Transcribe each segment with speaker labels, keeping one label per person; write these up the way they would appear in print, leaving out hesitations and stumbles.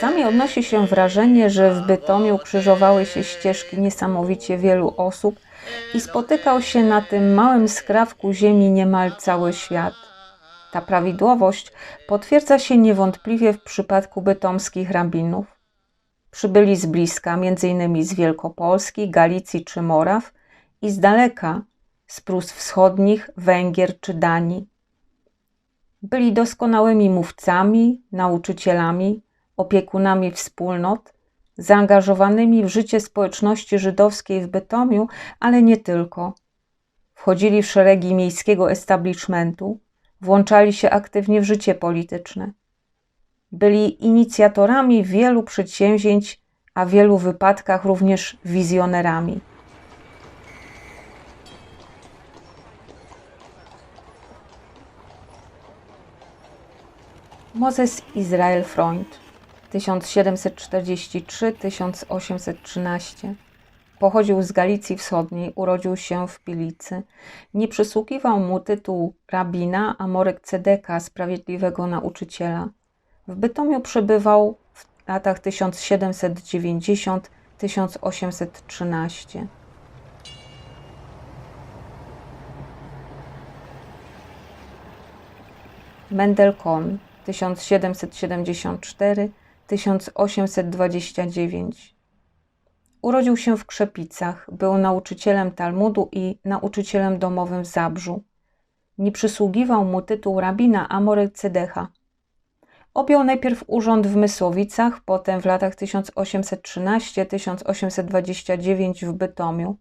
Speaker 1: Czasami odnosi się wrażenie, że w Bytomiu krzyżowały się ścieżki niesamowicie wielu osób i spotykał się na tym małym skrawku ziemi niemal cały świat. Ta prawidłowość potwierdza się niewątpliwie w przypadku bytomskich rabinów. Przybyli z bliska, m.in. z Wielkopolski, Galicji czy Moraw i z daleka, z Prus Wschodnich, Węgier czy Danii. Byli doskonałymi mówcami, nauczycielami, opiekunami wspólnot, zaangażowanymi w życie społeczności żydowskiej w Bytomiu, ale nie tylko. Wchodzili w szeregi miejskiego establishmentu, włączali się aktywnie w życie polityczne. Byli inicjatorami wielu przedsięwzięć, a w wielu wypadkach również wizjonerami. Moses Israel Freund, 1743–1813. Pochodził z Galicji Wschodniej, urodził się w Pilicy. Nie przysługiwał mu tytuł rabina, a Morek Cedeka, sprawiedliwego nauczyciela. W Bytomiu przebywał w latach 1790–1813. Mendel Kohn, 1774–1829. Urodził się w Krzepicach, był nauczycielem Talmudu i nauczycielem domowym w Zabrzu. Nie przysługiwał mu tytuł rabina, a Morek Cedecha. Objął najpierw urząd w Mysłowicach, potem w latach 1813–1829 w Bytomiu.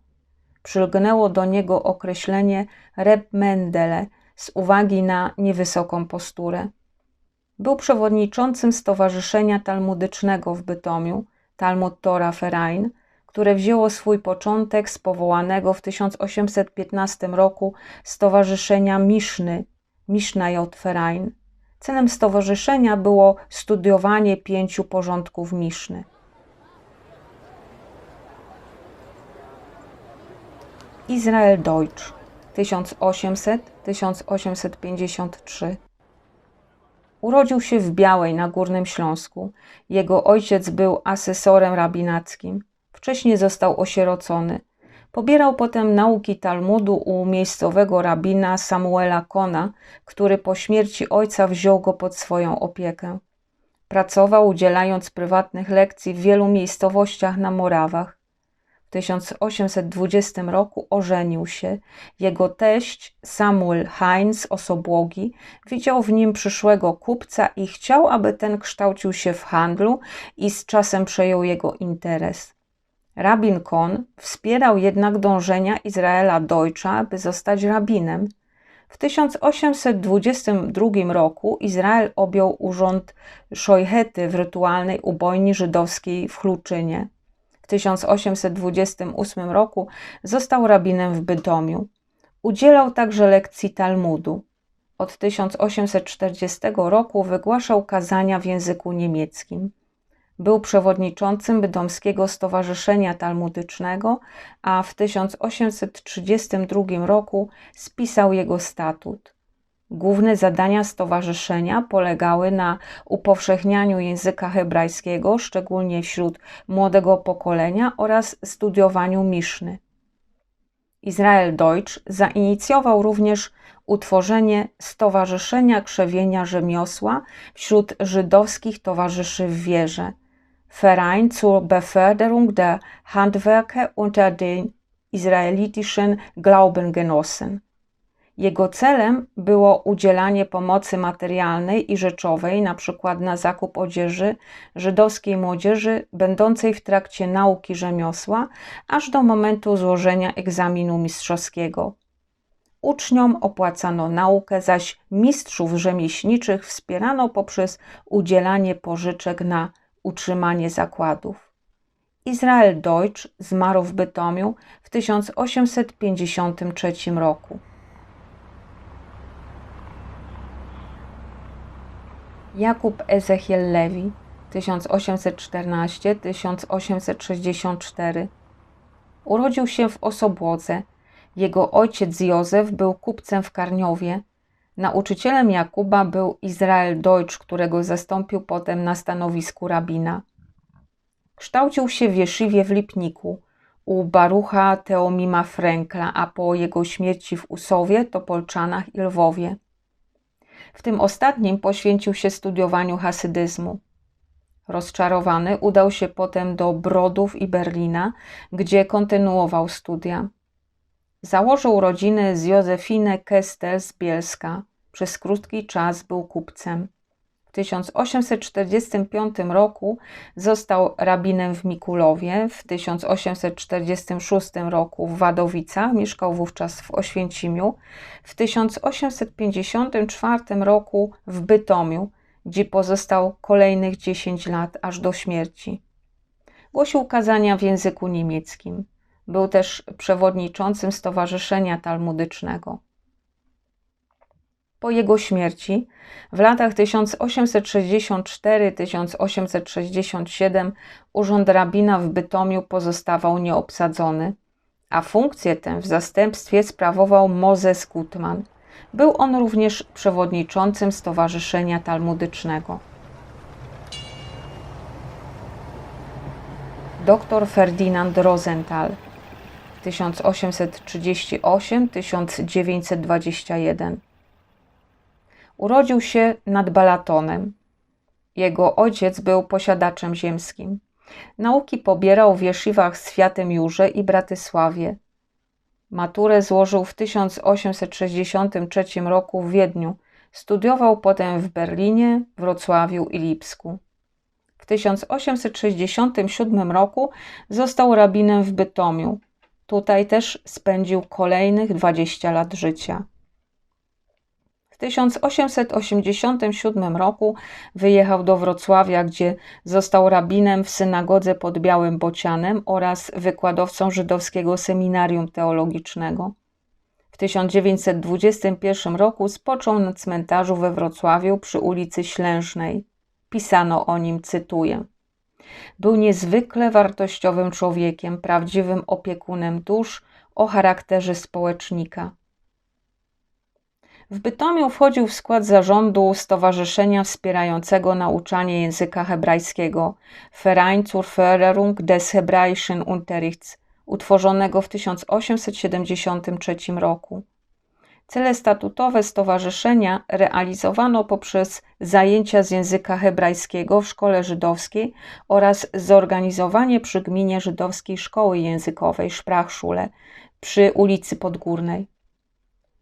Speaker 1: Przylgnęło do niego określenie Reb Mendele z uwagi na niewysoką posturę. Był przewodniczącym Stowarzyszenia Talmudycznego w Bytomiu, Talmud Tora Verein, które wzięło swój początek z powołanego w 1815 roku Stowarzyszenia Miszny, Mishnayot Verein. Celem stowarzyszenia było studiowanie 5 porządków Miszny. Israel Deutsch, 1800–1853. Urodził się w Białej na Górnym Śląsku. Jego ojciec był asesorem rabinackim. Wcześniej został osierocony. Pobierał potem nauki Talmudu u miejscowego rabina Samuela Kona, który po śmierci ojca wziął go pod swoją opiekę. Pracował, udzielając prywatnych lekcji w wielu miejscowościach na Morawach. W 1820 roku ożenił się. Jego teść Samuel Heinz Osobłogi widział w nim przyszłego kupca i chciał, aby ten kształcił się w handlu i z czasem przejął jego interes. Rabin Kohn wspierał jednak dążenia Izraela Deutscha, by zostać rabinem. W 1822 roku Izrael objął urząd szojchety w rytualnej ubojni żydowskiej w Chluczynie. W 1828 roku został rabinem w Bytomiu. Udzielał także lekcji Talmudu. Od 1840 roku wygłaszał kazania w języku niemieckim. Był przewodniczącym Bytomskiego Stowarzyszenia Talmudycznego, a w 1832 roku spisał jego statut. Główne zadania stowarzyszenia polegały na upowszechnianiu języka hebrajskiego, szczególnie wśród młodego pokolenia, oraz studiowaniu Miszny. Izrael Deutsch zainicjował również utworzenie Stowarzyszenia Krzewienia Rzemiosła wśród żydowskich towarzyszy w wierze, Verein zur Beförderung der Handwerker unter den israelitischen Glaubengenossen. Jego celem było udzielanie pomocy materialnej i rzeczowej, np. na zakup odzieży żydowskiej młodzieży będącej w trakcie nauki rzemiosła, aż do momentu złożenia egzaminu mistrzowskiego. Uczniom opłacano naukę, zaś mistrzów rzemieślniczych wspierano poprzez udzielanie pożyczek na utrzymanie zakładów. Izrael Deutsch zmarł w Bytomiu w 1853 roku. Jakub Ezechiel Lewi, 1814–1864. Urodził się w Osobłodze. Jego ojciec Józef był kupcem w Karniowie. Nauczycielem Jakuba był Izrael Deutsch, którego zastąpił potem na stanowisku rabina. Kształcił się w jeszywie w Lipniku u Barucha Teomima Frenkla, a po jego śmierci w Usowie, Topolczanach i Lwowie. W tym ostatnim poświęcił się studiowaniu hasydyzmu. Rozczarowany udał się potem do Brodów i Berlina, gdzie kontynuował studia. Założył rodzinę z Józefinę Kestel z Bielska. Przez krótki czas był kupcem. W 1845 roku został rabinem w Mikulowie, w 1846 roku w Wadowicach, mieszkał wówczas w Oświęcimiu, w 1854 roku w Bytomiu, gdzie pozostał kolejnych 10 lat aż do śmierci. Głosił kazania w języku niemieckim. Był też przewodniczącym Stowarzyszenia Talmudycznego. Po jego śmierci w latach 1864-1867 urząd rabina w Bytomiu pozostawał nieobsadzony, a funkcję tę w zastępstwie sprawował Moses Gutman. Był on również przewodniczącym Stowarzyszenia Talmudycznego. Dr Ferdinand Rosenthal 1838-1921. Urodził się nad Balatonem. Jego ojciec był posiadaczem ziemskim. Nauki pobierał w jesziwach Świętym Jurze i Bratysławie. Maturę złożył w 1863 roku w Wiedniu. Studiował potem w Berlinie, Wrocławiu i Lipsku. W 1867 roku został rabinem w Bytomiu. Tutaj też spędził kolejnych 20 lat życia. W 1887 roku wyjechał do Wrocławia, gdzie został rabinem w synagodze pod Białym Bocianem oraz wykładowcą żydowskiego seminarium teologicznego. W 1921 roku spoczął na cmentarzu we Wrocławiu przy ulicy Ślężnej. Pisano o nim, cytuję: był niezwykle wartościowym człowiekiem, prawdziwym opiekunem dusz o charakterze społecznika. W Bytomiu wchodził w skład zarządu stowarzyszenia wspierającego nauczanie języka hebrajskiego Verein zur Förderung des Hebräischen Unterrichts, utworzonego w 1873 roku. Cele statutowe stowarzyszenia realizowano poprzez zajęcia z języka hebrajskiego w szkole żydowskiej oraz zorganizowanie przy gminie żydowskiej szkoły językowej Sprachschule przy ulicy Podgórnej.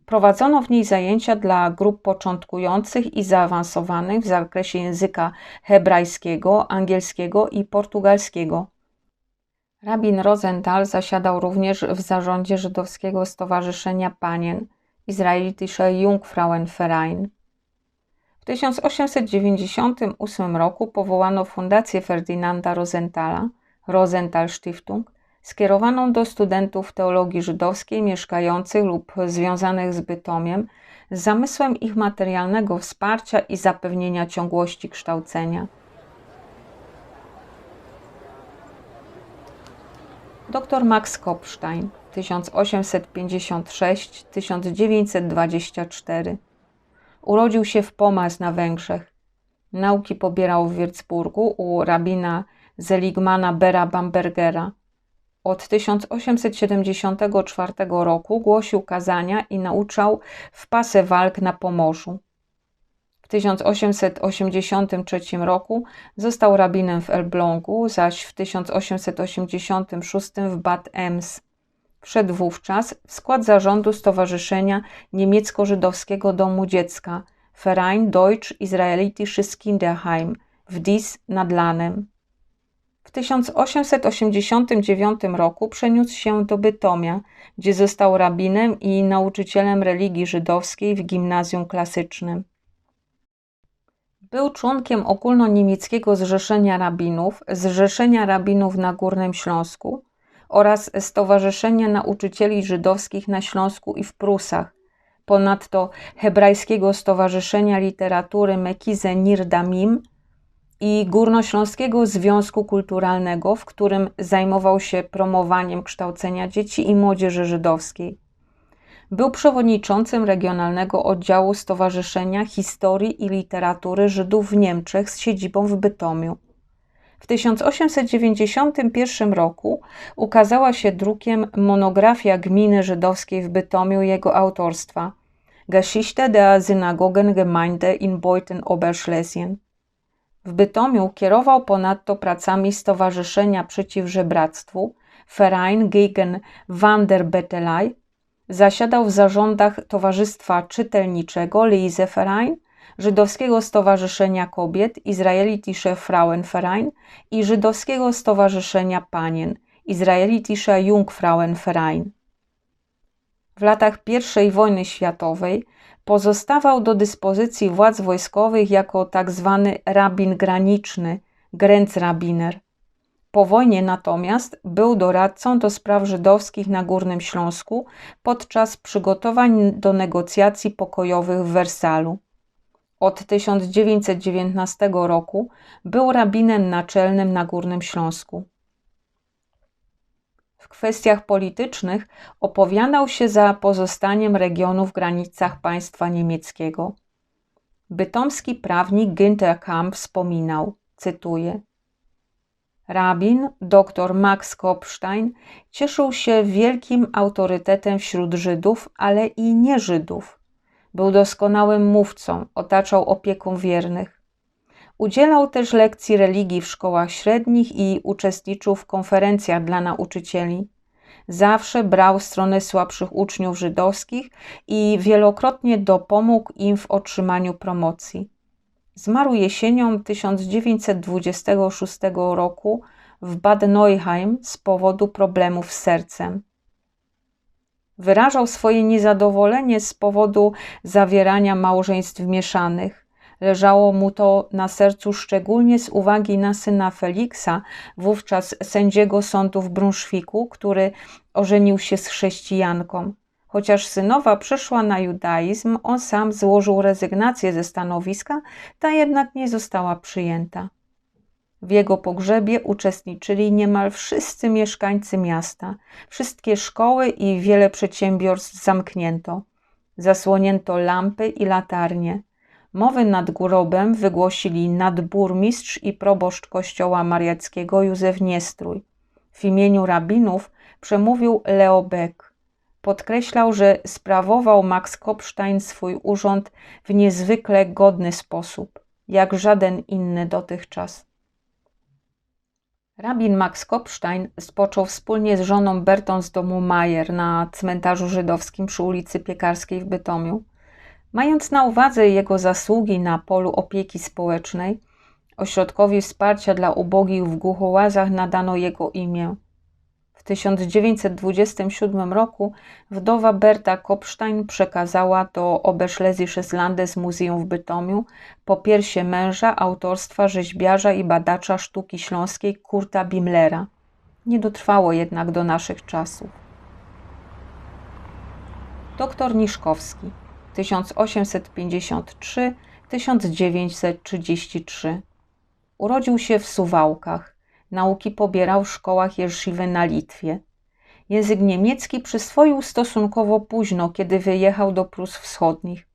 Speaker 1: Prowadzono w niej zajęcia dla grup początkujących i zaawansowanych w zakresie języka hebrajskiego, angielskiego i portugalskiego. Rabin Rosenthal zasiadał również w zarządzie żydowskiego stowarzyszenia panien Israelitische Jungfrauenverein. W 1898 roku powołano Fundację Ferdinanda Rosenthala, Rosenthal Stiftung, skierowaną do studentów teologii żydowskiej mieszkających lub związanych z Bytomiem z zamysłem ich materialnego wsparcia i zapewnienia ciągłości kształcenia. Dr Max Kopstein 1856-1924. Urodził się w Pomaz na Węgrzech. Nauki pobierał w Würzburgu u rabina Seligmana Bera Bambergera. Od 1874 roku głosił kazania i nauczał w Pasewalk na Pomorzu. W 1883 roku został rabinem w Elblągu, zaś w 1886 w Bad Ems. Wszedł wówczas w skład zarządu Stowarzyszenia Niemiecko-Żydowskiego Domu Dziecka Verein Deutsch-Israelitisches Kinderheim w Diez nad Lanem. W 1889 roku przeniósł się do Bytomia, gdzie został rabinem i nauczycielem religii żydowskiej w gimnazjum klasycznym. Był członkiem Ogólnoniemieckiego Zrzeszenia Rabinów, Zrzeszenia Rabinów na Górnym Śląsku oraz Stowarzyszenia Nauczycieli Żydowskich na Śląsku i w Prusach, ponadto Hebrajskiego Stowarzyszenia Literatury Mekize Nirdamim i Górnośląskiego Związku Kulturalnego, w którym zajmował się promowaniem kształcenia dzieci i młodzieży żydowskiej. Był przewodniczącym Regionalnego Oddziału Stowarzyszenia Historii i Literatury Żydów w Niemczech z siedzibą w Bytomiu. W 1891 roku ukazała się drukiem monografia gminy żydowskiej w Bytomiu jego autorstwa Geschichte der Synagogengemeinde in Beuthen-Oberschlesien. W Bytomiu kierował ponadto pracami Stowarzyszenia Przeciw Żebractwu, Verein gegen Wanderbettelei, zasiadał w zarządach Towarzystwa Czytelniczego Leseverein, Żydowskiego Stowarzyszenia Kobiet Israelitische Frauenverein i Żydowskiego Stowarzyszenia Panien Israelitischer Jungfrauenverein. W latach I wojny światowej pozostawał do dyspozycji władz wojskowych jako tzw. rabin graniczny, Grenzrabbiner. Po wojnie natomiast był doradcą do spraw żydowskich na Górnym Śląsku podczas przygotowań do negocjacji pokojowych w Wersalu. Od 1919 roku był rabinem naczelnym na Górnym Śląsku. W kwestiach politycznych opowiadał się za pozostaniem regionu w granicach państwa niemieckiego. Bytomski prawnik Günther Kamp wspominał, cytuję: Rabin dr Max Kopstein cieszył się wielkim autorytetem wśród Żydów, ale i nieżydów. Był doskonałym mówcą, otaczał opieką wiernych. Udzielał też lekcji religii w szkołach średnich i uczestniczył w konferencjach dla nauczycieli. Zawsze brał stronę słabszych uczniów żydowskich i wielokrotnie dopomógł im w otrzymaniu promocji. Zmarł jesienią 1926 roku w Bad Neuheim z powodu problemów z sercem. Wyrażał swoje niezadowolenie z powodu zawierania małżeństw mieszanych. Leżało mu to na sercu szczególnie z uwagi na syna Feliksa, wówczas sędziego sądu w Brunszwiku, który ożenił się z chrześcijanką. Chociaż synowa przeszła na judaizm, on sam złożył rezygnację ze stanowiska, ta jednak nie została przyjęta. W jego pogrzebie uczestniczyli niemal wszyscy mieszkańcy miasta. Wszystkie szkoły i wiele przedsiębiorstw zamknięto. Zasłonięto lampy i latarnie. Mowy nad grobem wygłosili nadburmistrz i proboszcz kościoła mariackiego Józef Niestrój. W imieniu rabinów przemówił Leo Beck. Podkreślał, że sprawował Max Kopstein swój urząd w niezwykle godny sposób, jak żaden inny dotychczas. Rabin Max Kopstein spoczął wspólnie z żoną Bertą z domu Majer na cmentarzu żydowskim przy ulicy Piekarskiej w Bytomiu. Mając na uwadze jego zasługi na polu opieki społecznej, ośrodkowi wsparcia dla ubogich w Głuchołazach nadano jego imię. W 1927 roku wdowa Berta Kopstein przekazała do Oberschlesisches Landesmuseum w Bytomiu popiersie męża autorstwa rzeźbiarza i badacza sztuki śląskiej Kurta Bimlera. Nie dotrwało jednak do naszych czasów. Dr Niszkowski 1853-1933. Urodził się w Suwałkach. Nauki pobierał w szkołach jesziwy na Litwie. Język niemiecki przyswoił stosunkowo późno, kiedy wyjechał do Prus Wschodnich.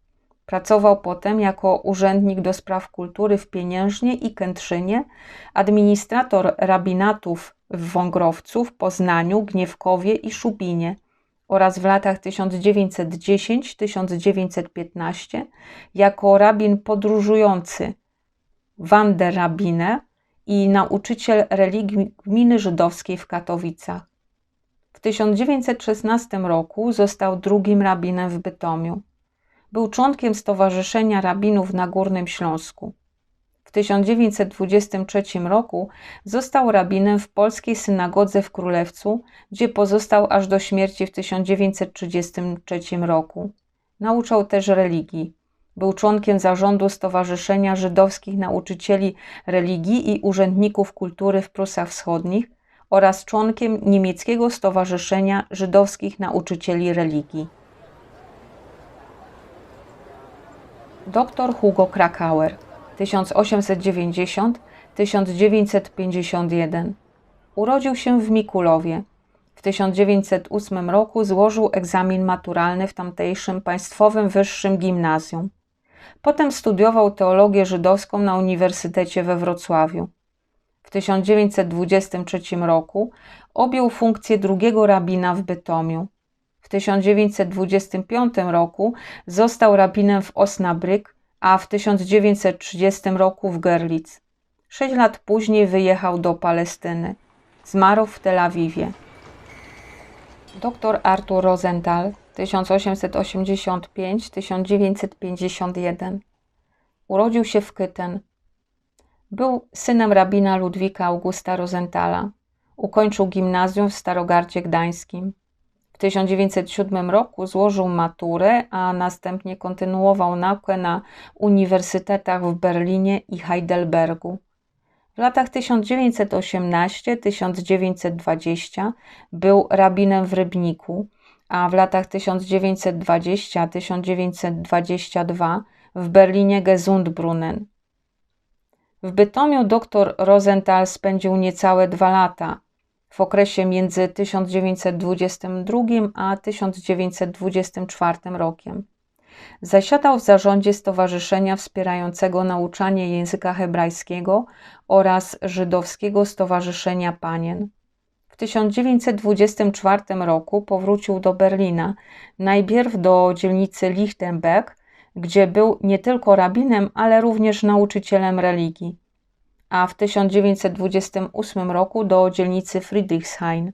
Speaker 1: Pracował potem jako urzędnik do spraw kultury w Pieniężnie i Kętrzynie, administrator rabinatów w Wągrowcu, w Poznaniu, Gniewkowie i Szubinie oraz w latach 1910-1915 jako rabin podróżujący Wanderrabbiner i nauczyciel religii gminy żydowskiej w Katowicach. W 1916 roku został drugim rabinem w Bytomiu. Był członkiem Stowarzyszenia Rabinów na Górnym Śląsku. W 1923 roku został rabinem w Polskiej Synagodze w Królewcu, gdzie pozostał aż do śmierci w 1933 roku. Nauczał też religii. Był członkiem zarządu Stowarzyszenia Żydowskich Nauczycieli Religii i Urzędników Kultury w Prusach Wschodnich oraz członkiem Niemieckiego Stowarzyszenia Żydowskich Nauczycieli Religii. Dr Hugo Krakauer 1890-1951. Urodził się w Mikulowie. W 1908 roku złożył egzamin maturalny w tamtejszym Państwowym Wyższym Gimnazjum. Potem studiował teologię żydowską na Uniwersytecie we Wrocławiu. W 1923 roku objął funkcję drugiego rabina w Bytomiu. W 1925 roku został rabinem w Osnabrück, a w 1930 roku w Görlitz. 6 lat później wyjechał do Palestyny. Zmarł w Tel Awiwie. Dr Artur Rosenthal 1885–1951. Urodził się w Kyten. Był synem rabina Ludwika Augusta Rosenthala. Ukończył gimnazjum w Starogardzie Gdańskim. W 1907 roku złożył maturę, a następnie kontynuował naukę na uniwersytetach w Berlinie i Heidelbergu. W latach 1918–1920 był rabinem w Rybniku, a w latach 1920–1922 w Berlinie Gesundbrunnen. W Bytomiu dr Rosenthal spędził niecałe 2 lata, w okresie między 1922 a 1924 rokiem. Zasiadał w zarządzie stowarzyszenia wspierającego nauczanie języka hebrajskiego oraz Żydowskiego Stowarzyszenia Panien. W 1924 roku powrócił do Berlina, najpierw do dzielnicy Lichtenberg, gdzie był nie tylko rabinem, ale również nauczycielem religii, a w 1928 roku do dzielnicy Friedrichshain.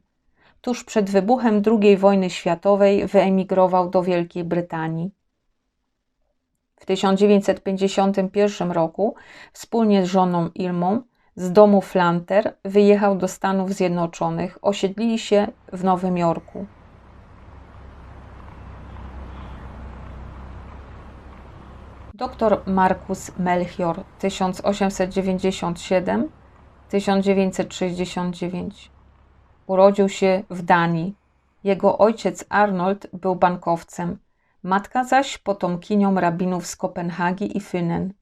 Speaker 1: Tuż przed wybuchem II wojny światowej wyemigrował do Wielkiej Brytanii. W 1951 roku wspólnie z żoną Ilmą z domu Flanter wyjechał do Stanów Zjednoczonych, osiedlili się w Nowym Jorku. Dr Markus Melchior 1897–1969. Urodził się w Danii. Jego ojciec Arnold był bankowcem, matka zaś potomkinią rabinów z Kopenhagi i Fynen.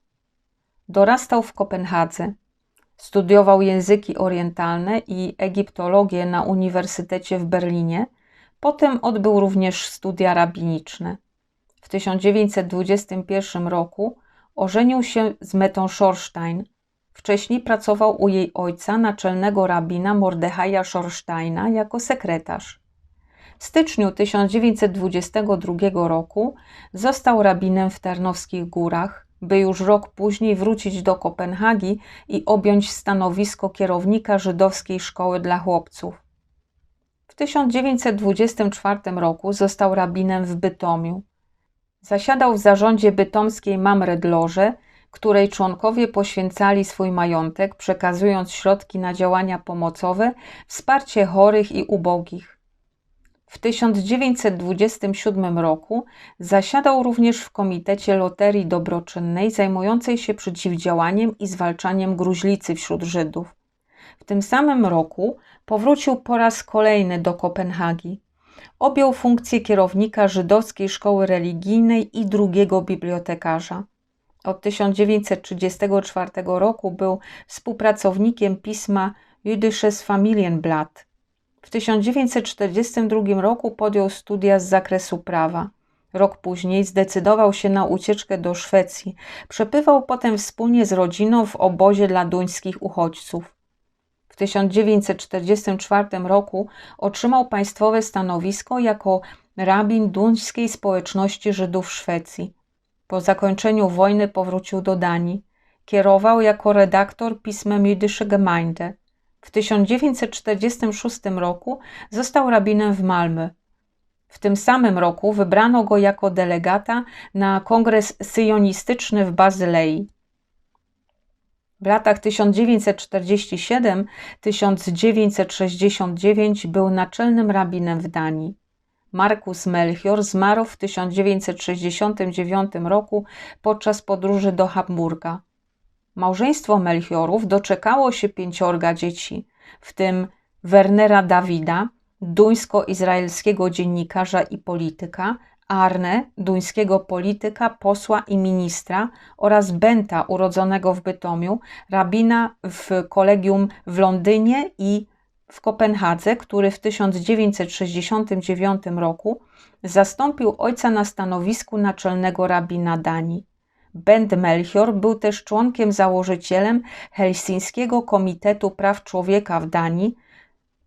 Speaker 1: Dorastał w Kopenhadze. Studiował języki orientalne i egiptologię na Uniwersytecie w Berlinie. Potem odbył również studia rabiniczne. W 1921 roku ożenił się z Metą Schorstein. Wcześniej pracował u jej ojca, naczelnego rabina Mordechaja Schorsteina, jako sekretarz. W styczniu 1922 roku został rabinem w Tarnowskich Górach, by już rok później wrócić do Kopenhagi i objąć stanowisko kierownika żydowskiej szkoły dla chłopców. W 1924 roku został rabinem w Bytomiu. Zasiadał w zarządzie bytomskiej Mamred Loże, której członkowie poświęcali swój majątek, przekazując środki na działania pomocowe, wsparcie chorych i ubogich. W 1927 roku zasiadał również w Komitecie Loterii Dobroczynnej zajmującej się przeciwdziałaniem i zwalczaniem gruźlicy wśród Żydów. W tym samym roku powrócił po raz kolejny do Kopenhagi. Objął funkcję kierownika Żydowskiej Szkoły Religijnej i drugiego bibliotekarza. Od 1934 roku był współpracownikiem pisma Jüdisches Familienblatt. W 1942 roku podjął studia z zakresu prawa. Rok później zdecydował się na ucieczkę do Szwecji. Przebywał potem wspólnie z rodziną w obozie dla duńskich uchodźców. W 1944 roku otrzymał państwowe stanowisko jako rabin duńskiej społeczności Żydów w Szwecji. Po zakończeniu wojny powrócił do Danii. Kierował jako redaktor pismem Jüdische Gemeinde. W 1946 roku został rabinem w Malmö. W tym samym roku wybrano go jako delegata na kongres syjonistyczny w Bazylei. W latach 1947–1969 był naczelnym rabinem w Danii. Markus Melchior zmarł w 1969 roku podczas podróży do Hamburga. Małżeństwo Melchiorów doczekało się 5 dzieci, w tym Wernera Dawida, duńsko-izraelskiego dziennikarza i polityka, Arne, duńskiego polityka, posła i ministra, oraz Benta, urodzonego w Bytomiu, rabina w kolegium w Londynie, i w Kopenhadze, który w 1969 roku zastąpił ojca na stanowisku naczelnego rabina Danii. Bent Melchior był też członkiem założycielem Helsińskiego Komitetu Praw Człowieka w Danii,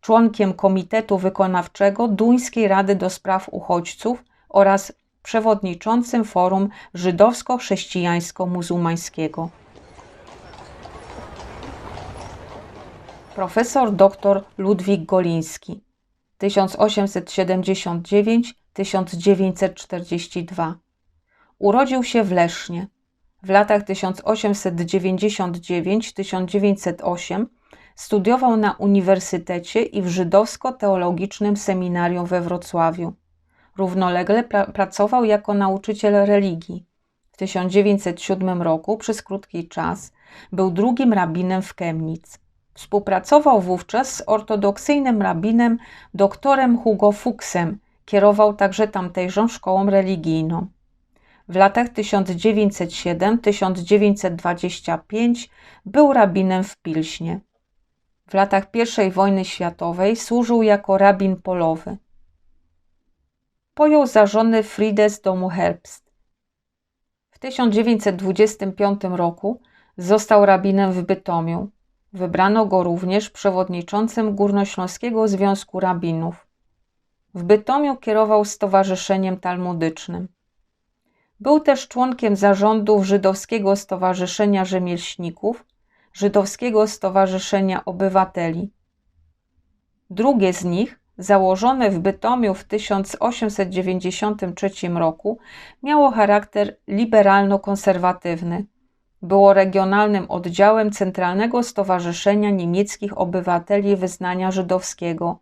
Speaker 1: członkiem Komitetu Wykonawczego Duńskiej Rady do Spraw Uchodźców oraz przewodniczącym Forum Żydowsko-Chrześcijańsko-Muzułmańskiego. Profesor dr Ludwik Goliński 1879–1942. Urodził się w Lesznie. W latach 1899–1908 studiował na uniwersytecie i w Żydowsko-Teologicznym Seminarium we Wrocławiu. Równolegle pracował jako nauczyciel religii. W 1907 roku przez krótki czas był drugim rabinem w Chemnitz. Współpracował wówczas z ortodoksyjnym rabinem doktorem Hugo Fuchsem, kierował także tamtejszą szkołą religijną. W latach 1907–1925 był rabinem w Pilśnie. W latach I wojny światowej służył jako rabin polowy. Pojął za żonę Fridę z domu Herbst. W 1925 roku został rabinem w Bytomiu. Wybrano go również przewodniczącym Górnośląskiego Związku Rabinów. W Bytomiu kierował Stowarzyszeniem Talmudycznym. Był też członkiem zarządów Żydowskiego Stowarzyszenia Rzemieślników, Żydowskiego Stowarzyszenia Obywateli. Drugie z nich, założone w Bytomiu w 1893 roku, miało charakter liberalno-konserwatywny. Było regionalnym oddziałem Centralnego Stowarzyszenia Niemieckich Obywateli Wyznania Żydowskiego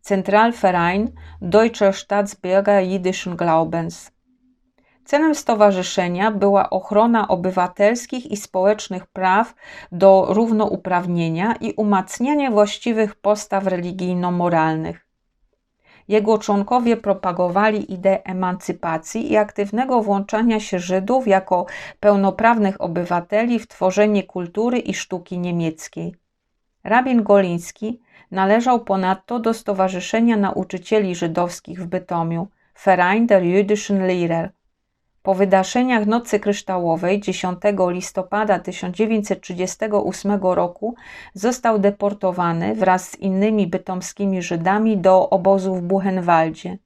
Speaker 1: Zentralverein Deutscher Staatsbürger Jüdischen Glaubens. Celem stowarzyszenia była ochrona obywatelskich i społecznych praw do równouprawnienia i umacnianie właściwych postaw religijno-moralnych. Jego członkowie propagowali ideę emancypacji i aktywnego włączania się Żydów jako pełnoprawnych obywateli w tworzenie kultury i sztuki niemieckiej. Rabin Goliński należał ponadto do Stowarzyszenia Nauczycieli Żydowskich w Bytomiu, Verein der Jüdischen Lehrer. Po wydarzeniach Nocy Kryształowej 10 listopada 1938 roku został deportowany wraz z innymi bytomskimi Żydami do obozu w Buchenwaldzie.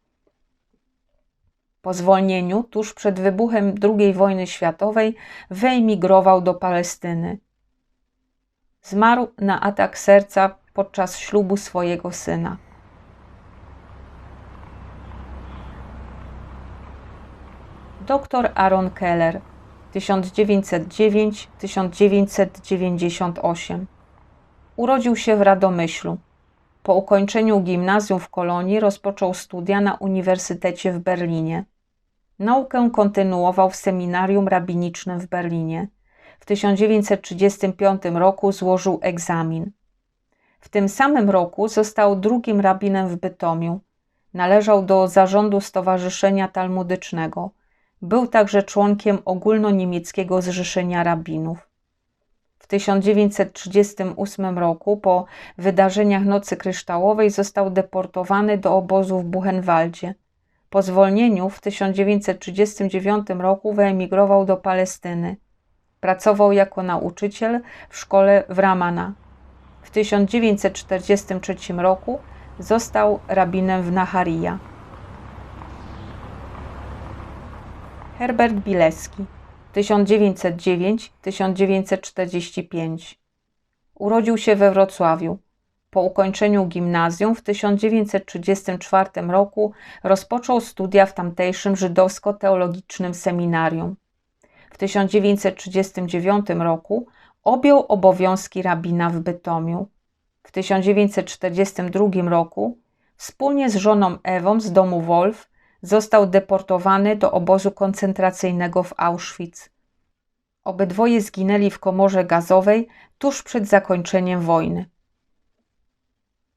Speaker 1: Po zwolnieniu, tuż przed wybuchem II wojny światowej, wyemigrował do Palestyny. Zmarł na atak serca podczas ślubu swojego syna. Dr Aaron Keller 1909–1998. Urodził się w Radomyślu. Po ukończeniu gimnazjum w Kolonii rozpoczął studia na Uniwersytecie w Berlinie. Naukę kontynuował w seminarium rabinicznym w Berlinie. W 1935 roku złożył egzamin. W tym samym roku został drugim rabinem w Bytomiu. Należał do zarządu Stowarzyszenia Talmudycznego. Był także członkiem Ogólnoniemieckiego Zrzeszenia Rabinów. W 1938 roku, po wydarzeniach Nocy Kryształowej, został deportowany do obozu w Buchenwaldzie. Po zwolnieniu w 1939 roku wyemigrował do Palestyny. Pracował jako nauczyciel w szkole w Ramana. W 1943 roku został rabinem w Nacharija. Herbert Bileski 1909–1945. Urodził się we Wrocławiu. Po ukończeniu gimnazjum w 1934 roku rozpoczął studia w tamtejszym żydowsko-teologicznym seminarium. W 1939 roku objął obowiązki rabina w Bytomiu. W 1942 roku wspólnie z żoną Ewą z domu Wolf został deportowany do obozu koncentracyjnego w Auschwitz. Obydwoje zginęli w komorze gazowej tuż przed zakończeniem wojny.